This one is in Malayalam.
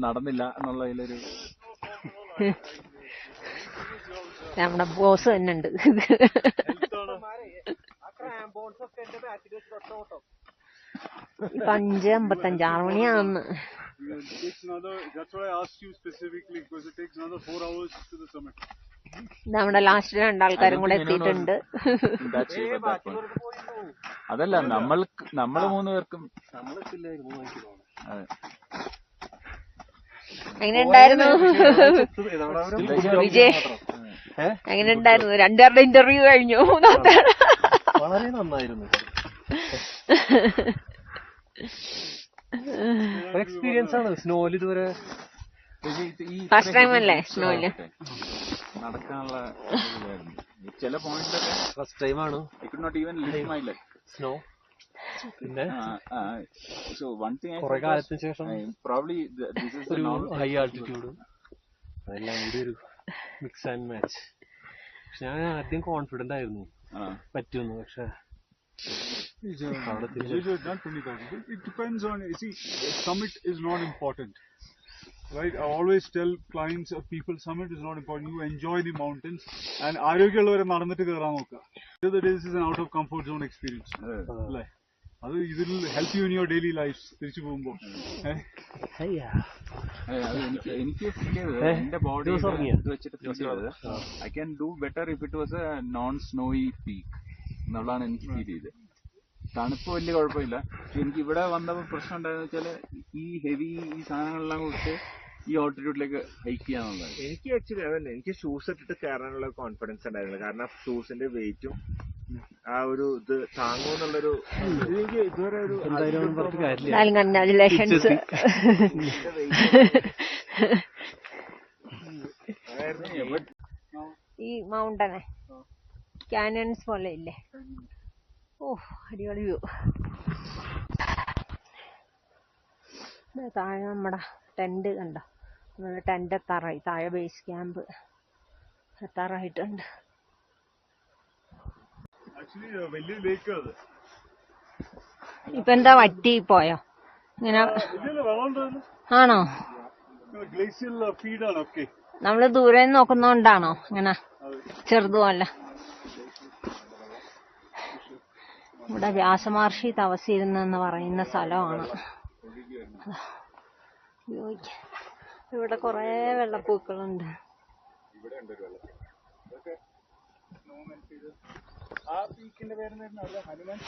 നടന്നില്ല എന്നുള്ളതിലൊരു നമ്മുടെ ബോസ് തന്നെ ഉണ്ട്. ഇപ്പൊ 5:55 6 മണിയാവുന്നു. നമ്മുടെ ലാസ്റ്റ് രണ്ടാൾക്കാരും കൂടെ എത്തിയിട്ടുണ്ട്. അതല്ല നമ്മള് 3 പേർക്കും എങ്ങനെയുണ്ടായിരുന്നു വിജയ്? എങ്ങനെയുണ്ടായിരുന്നു? 2 ഇന്റർവ്യൂ കഴിഞ്ഞു. വളരെ നന്നായിരുന്നു. എക്സ്പീരിയൻസ് ആണ്. സ്നോയിൽ ഇതുവരെ ഫസ്റ്റ് ടൈം അല്ലേ സ്നോയില് നടക്കാനുള്ള ചില പോയിന്റിലൊക്കെ ഫസ്റ്റ് ടൈം ആണ് സ്നോ. പിന്നെ കുറെ കാലത്തിന് ശേഷം ഒരു ഹൈ ആൾട്ടിറ്റ്യൂഡ് അതെല്ലാം കൂടി ഒരു മിക്സ് ആൻഡ് മാച്ച്. ഞാൻ ആദ്യം കോൺഫിഡന്റ് ആയിരുന്നു പറ്റുമെന്ന്. പക്ഷെ it depends on, you see, summit is not important, right? I always tell clients or people, summit is not important. You enjoy the mountains and ആരോഗ്യമുള്ളവരെ നടന്നിട്ട് കയറാൻ നോക്കുക. This is an out of comfort zone experience. അല്ലേ? അത് ഇതിൽ help you in your daily life. തിരിച്ചു പോകുമ്പോൾ എനിക്ക് എന്റെ ബോഡി വെച്ചിട്ട് I can do better if it was A non snowy peak എന്നുള്ളതാണ് എനിക്ക് ഫീൽ ചെയ്തത്. തണുപ്പ് വലിയ കുഴപ്പമില്ല. പക്ഷെ എനിക്ക് ഇവിടെ വന്നപ്പോൾ പ്രശ്നം ഉണ്ടായെന്ന് വെച്ചാല് ഈ ഹെവി ഈ സാധനങ്ങളെല്ലാം കൊടുത്ത് ഈ ഓൾട്ടിറ്റ്യൂഡിലേക്ക് ഹൈക്ക് ചെയ്യാന്നുള്ളത്. എനിക്ക് ആക്ച്വലി അതല്ല, എനിക്ക് ഷൂസ് ഇട്ടിട്ട് കയറാനുള്ള കോൺഫിഡൻസ് ഉണ്ടായിരുന്നില്ല. കാരണം ഷൂസിന്റെ വെയിറ്റും ആ ഒരു ഇത് താങ്ങുമെന്നുള്ളൊരു എനിക്ക് ഇതുവരെ ഒരു കൺഗ്രാജുലേഷൻസ്. ഈ മൗണ്ടനെ കാനൻസ് പോലെ ഇല്ലേ? ഓ അടിപൊളി വ്യൂ. താഴെ നമ്മുടെ ടെന്റ് കണ്ടോ? നമ്മുടെ ടെന്റ് എത്താറായി. താഴെ ബേസ് ക്യാമ്പ് എത്താറായിട്ടുണ്ട്. ഇപ്പൊ എന്താ വറ്റി പോയോ ഇങ്ങനെ? ആണോ? നമ്മള് ദൂരെ നോക്കുന്നോണ്ടാണോ ഇങ്ങനെ ചെറുതുമല്ല? ഇവിടെ വ്യാസമഹർഷി തപസ്സിരുന്നെന്ന് പറയുന്ന സ്ഥലമാണ്. ഇവിടെ കൊറേ വെള്ളപ്പൂക്കളുണ്ട്. ആ പീക്കിന്റെ പേര് ഹനുമാൻ